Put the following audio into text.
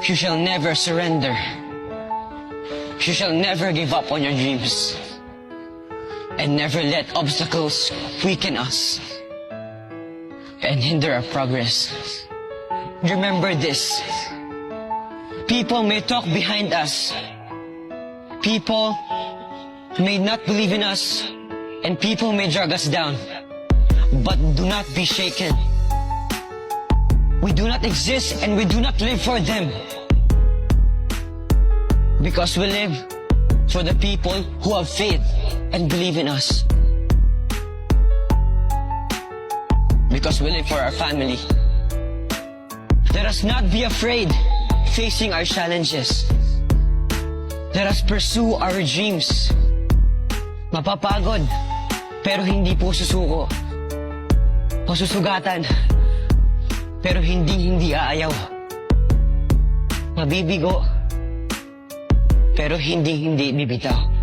You shall never surrender. You shall never give up on your dreams. And never let obstacles weaken us and hinder our progress. Remember this. People may talk behind us. People may not believe in us. And people may drag us down. But do not be shaken. We do not exist and we do not live for them. Because we live for the people who have faith and believe in us. Because we live for our family. Let us not be afraid facing our challenges. Let us pursue our dreams. Mapapagod, pero hindi po susuko. Masusugatan, pero hindi aayaw. Mabibigo, pero hindi bibitaw.